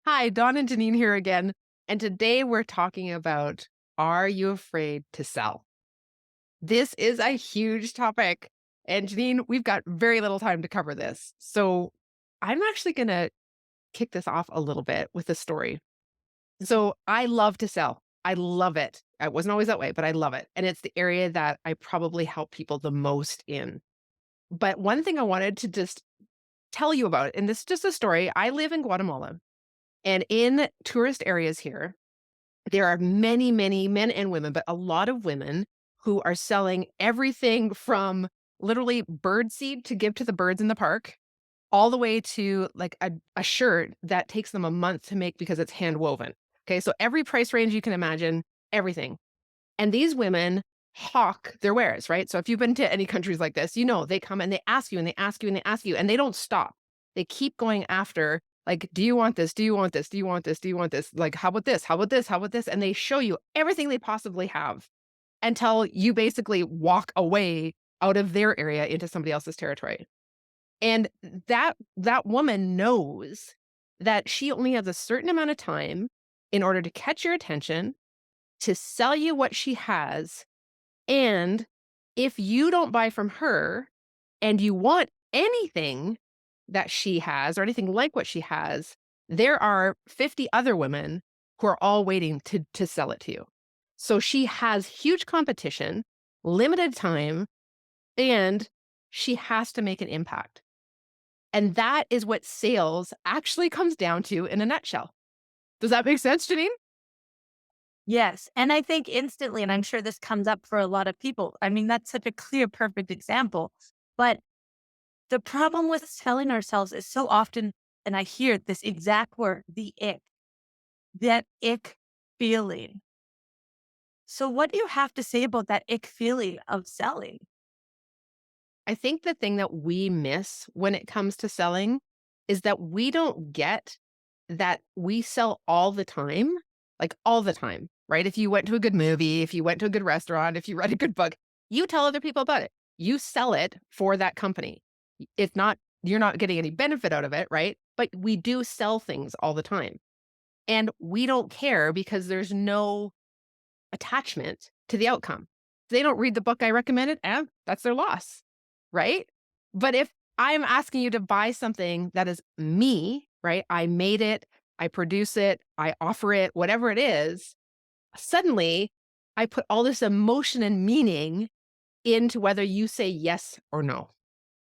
Hi, Dawn and Janine here again. And today we're talking about, are you afraid to sell? This is a huge topic. And Janine, we've got very little time to cover this. So I'm actually going to kick this off a little bit with a story. So I love to sell. I love it. I wasn't always that way, but I love it. And it's the area that I probably help people the most in. But one thing I wanted to just tell you about, and this is just a story. I live in Guatemala, and in tourist areas here, there are many, many men and women, but a lot of women who are selling everything from literally bird seed to give to the birds in the park, all the way to like a shirt that takes them a month to make because it's hand woven. Okay. So every price range you can imagine, everything. And these women hawk their wares, right? So if you've been to any countries like this, they come and they ask you and they ask you and they ask you, and they don't stop. They keep going after, like, do you want this? Do you want this? Do you want this? Do you want this? Like, how about this? How about this? How about this? And they show you everything they possibly have until you basically walk away out of their area into somebody else's territory. And that woman knows that she only has a certain amount of time in order to catch your attention, to sell you what she has, and if you don't buy from her and you want anything that she has or anything like what she has, there are 50 other women who are all waiting to sell it to you. So she has huge competition, limited time, and she has to make an impact. And that is what sales actually comes down to in a nutshell. Does that make sense, Janine? Yes. And I think instantly, and I'm sure this comes up for a lot of people. I mean, that's such a clear, perfect example. But the problem with selling ourselves is so often, and I hear this exact word, the ick, that ick feeling. So, what do you have to say about that ick feeling of selling? I think the thing that we miss when it comes to selling is that we don't get that we sell all the time, like all the time, right? If you went to a good movie, if you went to a good restaurant, if you read a good book, you tell other people about it. You sell it for that company. If not, you're not getting any benefit out of it, right? But we do sell things all the time. And we don't care because there's no attachment to the outcome. If they don't read the book I recommended, that's their loss, right? But if I'm asking you to buy something that is me, right? I made it, I produce it, I offer it, whatever it is, suddenly I put all this emotion and meaning into whether you say yes or no.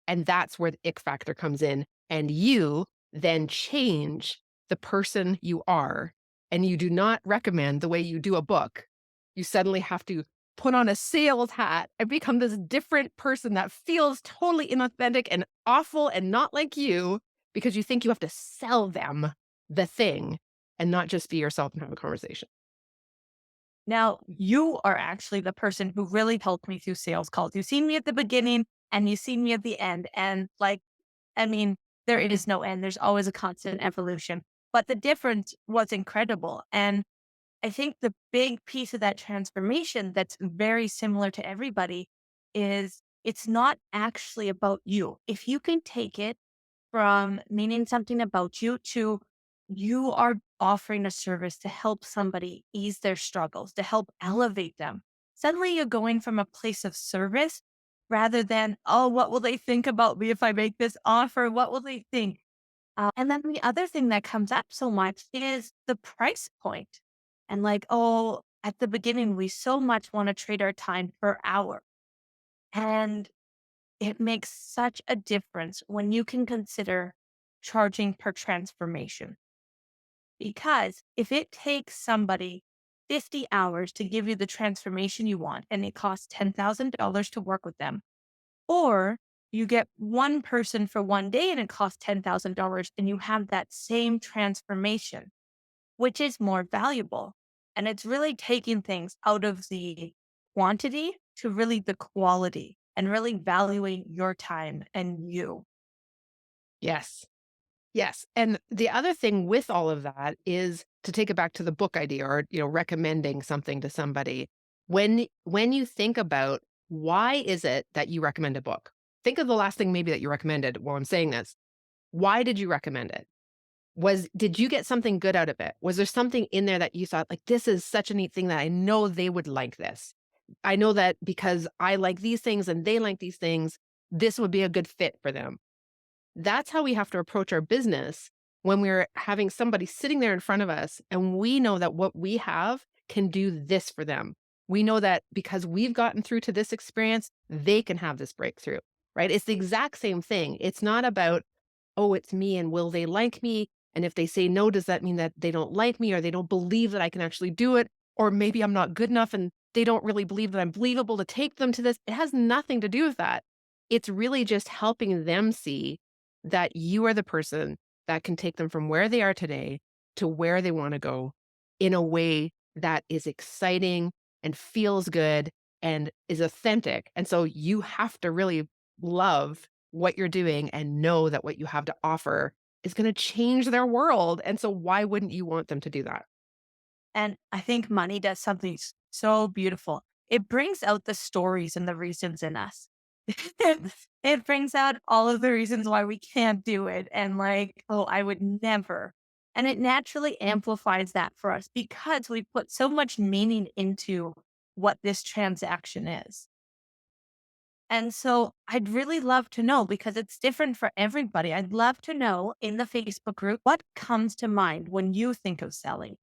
And that's where the ick factor comes in. And you then change the person you are. And you do not recommend the way you do a book. You suddenly have to put on a sales hat and become this different person that feels totally inauthentic and awful and not like you because you think you have to sell them the thing and not just be yourself and have a conversation. Now, you are actually the person who really helped me through sales calls. You've seen me at the beginning and you've seen me at the end. And I mean, there is no end. There's always a constant evolution. But the difference was incredible. And I think the big piece of that transformation that's very similar to everybody is it's not actually about you. If you can take it from meaning something about you to you are offering a service to help somebody ease their struggles, to help elevate them. Suddenly you're going from a place of service rather than, oh, what will they think about me if I make this offer? What will they think? And then the other thing that comes up so much is the price point. And like, oh, at the beginning, we so much want to trade our time per hour. And it makes such a difference when you can consider charging per transformation. Because if it takes somebody 50 hours to give you the transformation you want and it costs $10,000 to work with them, or you get one person for one day and it costs $10,000 and you have that same transformation, which is more valuable. And it's really taking things out of the quantity to really the quality and really valuing your time and you. Yes. Yes, and the other thing with all of that is to take it back to the book idea or, recommending something to somebody. When you think about why is it that you recommend a book? Think of the last thing maybe that you recommended while I'm saying this. Why did you recommend it? Did you get something good out of it? Was there something in there that you thought, like, this is such a neat thing that I know they would like this? I know that because I like these things and they like these things, this would be a good fit for them. That's how we have to approach our business when we're having somebody sitting there in front of us and we know that what we have can do this for them. We know that because we've gotten through to this experience, they can have this breakthrough, right? It's the exact same thing. It's not about, oh, it's me and will they like me? And if they say no, does that mean that they don't like me or they don't believe that I can actually do it? Or maybe I'm not good enough and they don't really believe that I'm believable to take them to this. It has nothing to do with that. It's really just helping them see that you are the person that can take them from where they are today to where they want to go in a way that is exciting and feels good and is authentic. And so you have to really love what you're doing and know that what you have to offer is going to change their world. And so why wouldn't you want them to do that? And I think money does something so beautiful. It brings out the stories and the reasons in us. It brings out all of the reasons why we can't do it. And like, oh, I would never. And it naturally amplifies that for us because we put so much meaning into what this transaction is. And so I'd really love to know because it's different for everybody. I'd love to know in the Facebook group what comes to mind when you think of selling.